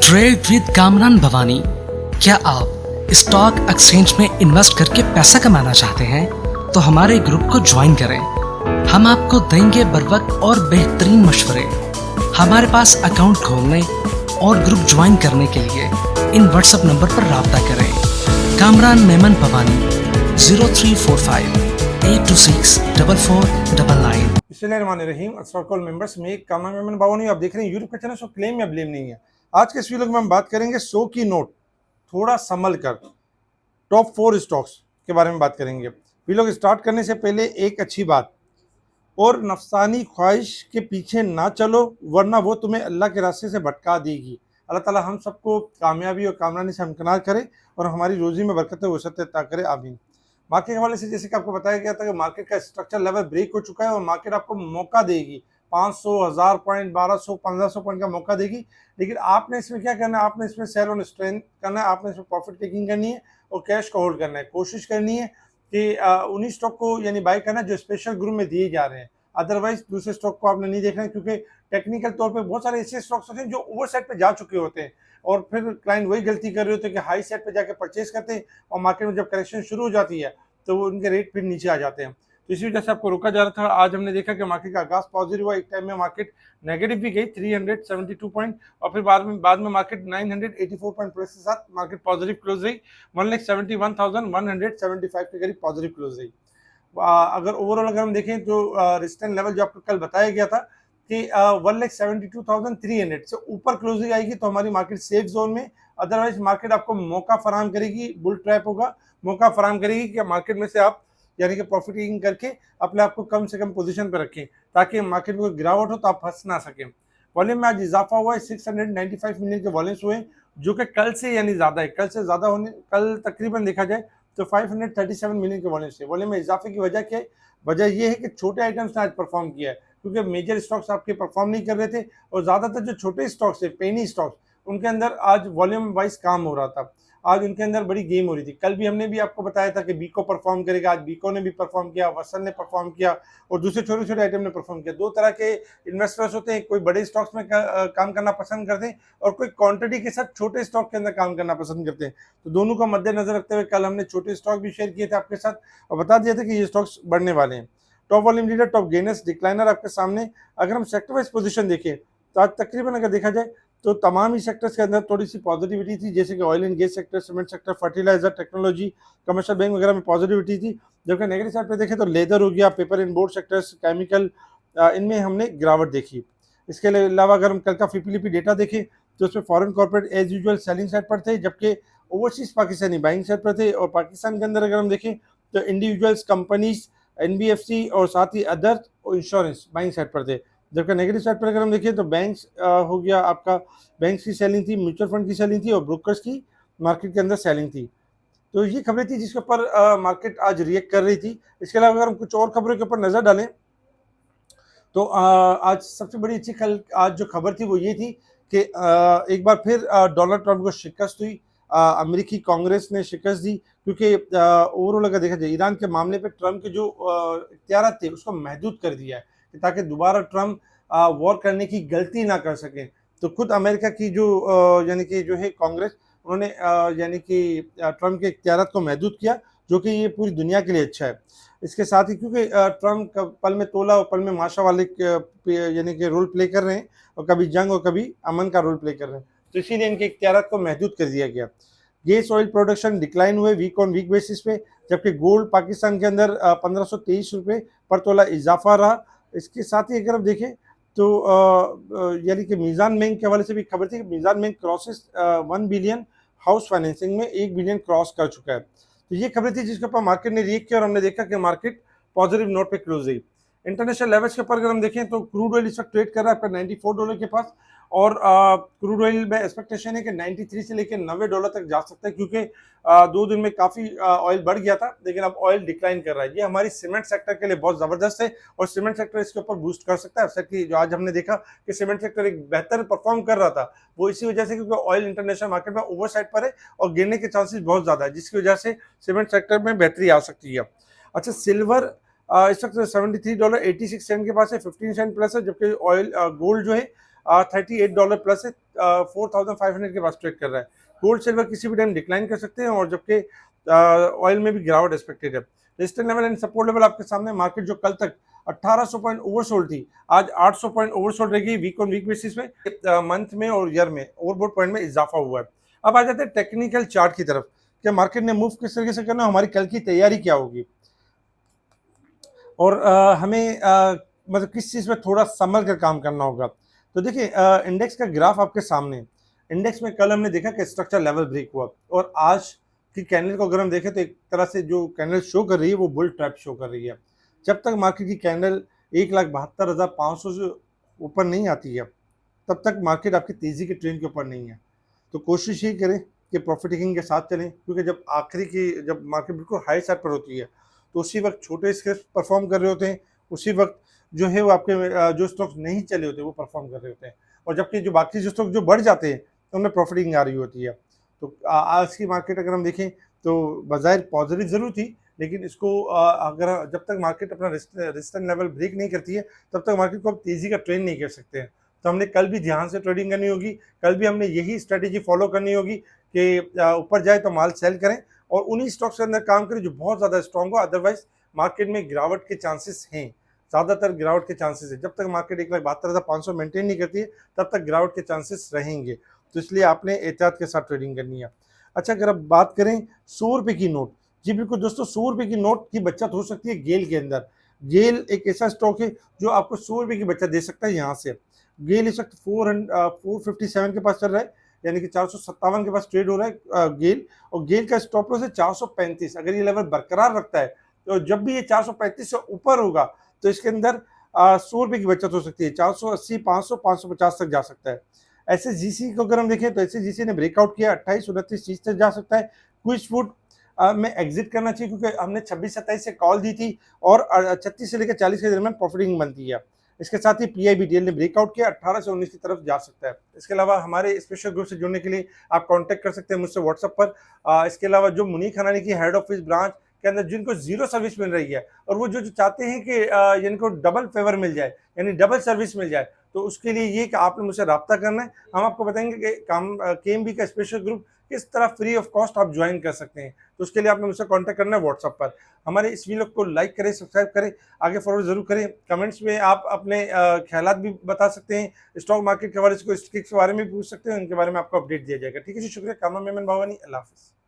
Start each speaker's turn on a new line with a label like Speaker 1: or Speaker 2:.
Speaker 1: Trade with Kamran Bhavani. क्या आप stock exchange में इन्वेस्ट करके पैसा कमाना चाहते हैं तो हमारे ग्रुप को ज्वाइन करें। हम आपको देंगे बर वक्त और बेहतरीन मशवरे। हमारे पास अकाउंट खोलने और ग्रुप ज्वाइन करने के लिए इन व्हाट्सएप नंबर पर राब्ता करें। कामरान मेमन भवानी 0345 826 4499।
Speaker 2: बिस्मिल्लाहिर्रहमानिर्रहीम। अस्सलाम वालेकुम मेंबर्स, मैं कामरान मेमन भवानी। आप देख रहे हैं यूट्यूब का चैनल। सो क्लेम या ब्लेम नहीं है। आज के इस वीडियो में हम बात करेंगे 100 की नोट थोड़ा संभल कर टॉप 4 स्टॉक्स के बारे में बात करेंगे। वीडियो को स्टार्ट करने से पहले एक अच्छी बात, और नफसानी ख्वाहिश के पीछे ना चलो वरना वो तुम्हें अल्लाह के रास्ते से भटका देगी। अल्लाह ताला हम सबको कामयाबी और कामरानी से हमकनार करे और हमारी रोजी में बरकत वसत अता करे, आमीन। मार्केट के हवाले से जैसे कि आपको बताया गया था कि मार्केट का स्ट्रक्चर लेवल ब्रेक हो चुका है और मार्केट आपको मौका देगी 500, 1000 पॉइंट, 1200, 1500 पॉइंट का मौका देगी। लेकिन आपने इसमें क्या करना है, आपने इसमें सेल ऑन स्ट्रेंथ करना है, आपने इसमें प्रॉफिट टेकिंग करनी है और कैश को होल्ड करना है। कोशिश करनी है कि उन्हीं स्टॉक को यानी बाय करना है जो स्पेशल ग्रुप में दिए जा रहे हैं। अदरवाइज दूसरे स्टॉक को आपने नहीं देखना है, क्योंकि टेक्निकल तौर पे बहुत सारे ऐसे स्टॉक्स होते हैं जो ओवर साइड पे जा चुके होते हैं और फिर क्लाइंट वही गलती कर रहे होते हैं कि हाई साइड पे जाके परचेज करते हैं और मार्केट में जब करेक्शन शुरू हो जाती है तो वो उनके रेट फिर नीचे आ जाते हैं। तो इसी वजह से आपको रोका जा रहा था। आज हमने देखा कि मार्केट का आगाज पॉजिटिव हुआ, एक टाइम में मार्केट नेगेटिव भी गई 372 पॉइंट और फिर बाद में मार्केट 984 पॉइंट प्लस के साथ मार्केट पॉजिटिव क्लोज रही। 1,71,175 के करीब पॉजिटिव क्लोज रही। अगर ओवरऑल अगर हम देखें तो रेजिस्टेंस लेवल जो आपको कल बताया गया था कि 1,72,300 से ऊपर क्लोजिंग आएगी तो हमारी मार्केट सेफ जोन में। अदरवाइज मार्केट आपको मौका फराम करेगी, बुल ट्रैप होगा, मौका फराम करेगी कि मार्केट में से आप यानी कि प्रॉफिट टेकिंग करके अपने आप को कम से कम पोजीशन पर रखें ताकि मार्केट में कोई गिरावट हो तो आप फंस ना सकें। वॉल्यूम में आज इजाफा हुआ है, 695 मिलियन के वॉल्यूम्स हुए जो कि कल से यानी ज्यादा है। कल से ज्यादा होने, कल तकरीबन देखा जाए तो 537 मिलियन के वॉल्यूम से। वॉल्यूम में इजाफे की वजह क्या है? वजह यह है कि छोटे आइटम्स ने आज परफॉर्म किया है, क्योंकि मेजर स्टॉक्स आपके परफॉर्म नहीं कर रहे थे और ज्यादातर जो छोटे स्टॉक्स है, पेनी स्टॉक्स, उनके अंदर आज वॉल्यूम वाइज काम हो रहा था। आज उनके अंदर बड़ी गेम हो रही थी। कल भी हमने भी आपको बताया था कि बीको परफॉर्म करेगा, आज बीको ने भी परफॉर्म किया, वसन ने परफॉर्म किया और दूसरे छोटे छोटे आइटम ने परफॉर्म किया। दो तरह के इन्वेस्टर्स होते हैं, कोई बड़े स्टॉक्स में काम करना पसंद करते हैं और कोई क्वांटिटी के साथ छोटे स्टॉक के अंदर काम करना पसंद करते हैं। तो दोनों का मद्देनजर रखते हुए कल हमने छोटे स्टॉक भी शेयर किए थे आपके साथ और बता दिया था कि ये स्टॉक्स बढ़ने वाले हैं। Top volume leader, top gainers, decliner आपके सामने। अगर हम सेक्टर वाइज पोजीशन देखें तो आज तकरीबन अगर देखा जाए तो तमाम ही सेक्टर्स के अंदर थोड़ी सी पॉजिटिविटी थी, जैसे कि oil and gas sector, cement sector, fertiliser, technology, commercial bank वगैरह में पॉजिटिविटी थी। जबकि नेगेटिव साइड पे देखें तो लेदर हो गया, paper and board sectors, chemical, इनमें हमने गिरावट देखी। इसके अलावा अगर हम कल का फिपीलीपी डेटा देखें तो उसमें foreign corporate as usual selling side पर थे, जबकि ओवरसीज पाकिस्तानी बाइंग साइड पर थे। और पाकिस्तान के अंदर अगर हम देखें तो इंडिविजुअल्स, कंपनीज, एनबीएफसी और साथ ही अदर इंश्योरेंस बाइंग साइड पर थे। जबकि नेगेटिव साइड पर अगर हम देखें तो बैंक्स हो गया आपका, बैंक्स की सेलिंग थी, म्यूचुअल फंड की सेलिंग थी और ब्रोकर्स की मार्केट के अंदर सेलिंग थी। तो ये खबरें थी जिसके ऊपर मार्केट आज रिएक्ट कर रही थी। इसके अलावा अगर हम कुछ और खबरों के ऊपर नजर डालें तो आज सबसे बड़ी अच्छी कल आज जो खबर थी वो ये थी कि एक बार फिर डोनाल्ड ट्रंप को शिकस्त हुई। अमेरिकी कांग्रेस ने शिकस्त दी, क्योंकि ओवरऑल अगर देखा जाए ईरान के मामले पे ट्रंप के जो इख्तियार थे उसको महदूद कर दिया है कि ताकि दोबारा ट्रंप वॉर करने की गलती ना कर सके। तो खुद अमेरिका की जो यानी कि जो है कांग्रेस, उन्होंने यानी कि ट्रंप के इख्तियार को महदूद किया, जो कि ये पूरी दुनिया के लिए अच्छा है। इसके साथ ही क्योंकि ट्रंप पल में तोला और पल में माशा वाले यानी कि रोल प्ले कर रहे हैं और कभी जंग और कभी अमन का रोल प्ले कर रहे हैं, तो इसीलिए इनके इख्तियार को महदूद कर दिया गया। गैस ऑयल प्रोडक्शन डिक्लाइन हुए वीक ऑन वीक बेसिस पे, जबकि गोल्ड पाकिस्तान के अंदर 1523 रुपये पर तोला इजाफा रहा। इसके साथ ही अगर हम देखें तो यानी कि मीज़ान बैंक के हवाले से भी खबर थी कि Meezan bank crosses 1 billion, house financing में 1 बिलियन क्रॉस कर चुका है। तो ये खबरें थी जिसके ऊपर मार्केट ने रिएक्ट किया और हमने देखा कि मार्केट पॉजिटिव नोट पे क्लोज हुई। इंटरनेशनल लेवल्स के ऊपर अगर हम देखें तो क्रूड ऑयल इस वक्त ट्रेड कर रहा है आपका $94 के पास और क्रूड ऑयल में एक्सपेक्टेशन है कि 93 से लेकर $90 तक जा सकता है, क्योंकि 2 दिन में काफ़ी ऑयल बढ़ गया था लेकिन अब ऑयल डिक्लाइन कर रहा है। ये हमारी सीमेंट सेक्टर के लिए बहुत ज़बरदस्त है और सीमेंट सेक्टर इसके ऊपर बूस्ट कर सकता है। अफसर की जो आज हमने देखा कि सीमेंट सेक्टर एक बेहतर परफॉर्म कर रहा था, वो इसी वजह से क्योंकि ऑयल इंटरनेशनल मार्केट में ओवर साइड पर है और गिरने के चांसेस बहुत ज़्यादा है, जिसकी वजह से सीमेंट सेक्टर में बेहतरी आ सकती है। अच्छा, सिल्वर इस वक्त $73.86 के पास है, 15 सेंट प्लस है, जबकि ऑयल गोल्ड जो है $38 प्लस है, 4500 के पास ट्रेड कर रहा है। गोल्ड सिल्वर किसी भी टाइम डिक्लाइन कर सकते हैं, और जबकि ऑयल में भी गिरावट एक्सपेक्टेड है। Resistance level and support level आपके सामने। मार्केट जो कल तक 1800 पॉइंट ओवरसोल्ड थी, आज 800 पॉइंट ओवरसोल्ड रहेगी वीक ऑन वीक बेसिस में, मंथ में और ईयर में ओवरबॉट पॉइंट में इजाफा हुआ है। अब आ जाते हैं टेक्निकल चार्ट की तरफ, कि मार्केट ने मूव किस तरीके से करना, हमारी कल की तैयारी क्या होगी, और हमें मतलब किस चीज़ में थोड़ा संभल कर काम करना होगा। तो देखिए, इंडेक्स का ग्राफ आपके सामने। इंडेक्स में कल हमने देखा कि स्ट्रक्चर लेवल ब्रेक हुआ, और आज की कैंडल को अगर हम देखें तो एक तरह से जो कैंडल शो कर रही है वो बुल ट्रैप शो कर रही है। जब तक मार्केट की कैंडल 1,72,500 से ऊपर नहीं आती है, तब तक मार्केट आपकी तेज़ी के ट्रेंड के ऊपर नहीं है। तो कोशिश ये करें कि प्रॉफिट टेकिंग के साथ चलें, क्योंकि जब मार्केट बिल्कुल हाई साइड पर होती है, तो उसी वक्त छोटे स्केल्स परफॉर्म कर रहे होते हैं, उसी वक्त जो है वो आपके जो स्टॉक्स नहीं चले होते वो परफॉर्म कर रहे होते हैं, और जबकि जो बाकी जो स्टॉक जो बढ़ जाते हैं तो उनमें प्रॉफिटिंग आ रही होती है। तो आज की मार्केट अगर हम देखें तो बज़ाहिर पॉजिटिव ज़रूर थी, लेकिन इसको अगर जब तक मार्केट अपना रेजिस्टेंस लेवल ब्रेक नहीं करती है, तब तक मार्केट को आप तेज़ी का ट्रेंड नहीं कर सकते हैं। तो हमने कल भी ध्यान से ट्रेडिंग करनी होगी, कल भी हमने यही स्ट्रेटेजी फॉलो करनी होगी कि ऊपर जाए तो माल सेल करें, और उन्हीं स्टॉक्स के अंदर काम करें जो बहुत ज़्यादा स्ट्रॉन्ग हो। अदरवाइज मार्केट में गिरावट के चांसेस हैं, ज़्यादातर गिरावट के चांसेस है। जब तक मार्केट 1,72,500 मेंटेन नहीं करती है, तब तक गिरावट के चांसेस रहेंगे। तो इसलिए आपने एहतियात के साथ ट्रेडिंग करनी है। अच्छा, अगर अब बात करें 100 रुपये की नोट, जी बिल्कुल दोस्तों, 100 रुपये की नोट की बचत हो सकती है गेल के अंदर। गेल एक ऐसा स्टॉक है जो आपको 100 रुपये की बचत दे सकता है यहाँ से। गेल इस वक्त 457 के पास चल रहा है, यानी कि 457 के पास ट्रेड हो रहा है गेल, और गेल का स्टॉप लॉस है 435। अगर ये लेवल बरकरार रखता है, तो जब भी ये 435 से ऊपर होगा तो इसके अंदर 100 रुपये की बचत हो सकती है। 480, 500, 550 तक जा सकता है। ऐसे जीसी को अगर हम देखें तो ऐसे जीसी ने ब्रेकआउट किया, 28, 29 चीज तक जा सकता है। क्विज फूड में एग्जिट करना चाहिए, क्योंकि हमने 26, 27 से कॉल दी थी, और 36 से लेकर 40 के दरमियान प्रॉफिटिंग बनती है। इसके साथ ही पीआईबीटीएल ने ब्रेकआउट किया, 18 से 19 की तरफ जा सकता है। इसके अलावा हमारे स्पेशल ग्रुप से जुड़ने के लिए आप कांटेक्ट कर सकते हैं मुझसे व्हाट्सएप पर। इसके अलावा जो मुनीक हनानी की हेड ऑफिस ब्रांच के अंदर जिनको जीरो सर्विस मिल रही है, और वो जो चाहते हैं कि इनको डबल फेवर मिल जाए, यानी डबल सर्विस मिल जाए, तो उसके लिए ये कि आपने मुझसे रब्ता करना है। हम आपको बताएंगे कि केएमबी का स्पेशल ग्रुप किस तरह फ्री ऑफ कॉस्ट आप ज्वाइन कर सकते हैं। तो उसके लिए आपने मुझसे कांटेक्ट करना है व्हाट्सएप पर। हमारे इस वीडियो को लाइक करें, सब्सक्राइब करें, आगे फॉरवर्ड जरूर करें। कमेंट्स में आप अपने ख्यालात भी बता सकते हैं, स्टॉक मार्केट के बारे में, के बारे में पूछ सकते हैं, उनके बारे में आपको अपडेट दिया जाएगा। ठीक है जी, शुक्रिया। कामरान मेमन भावानी, अल्लाह हाफिज़।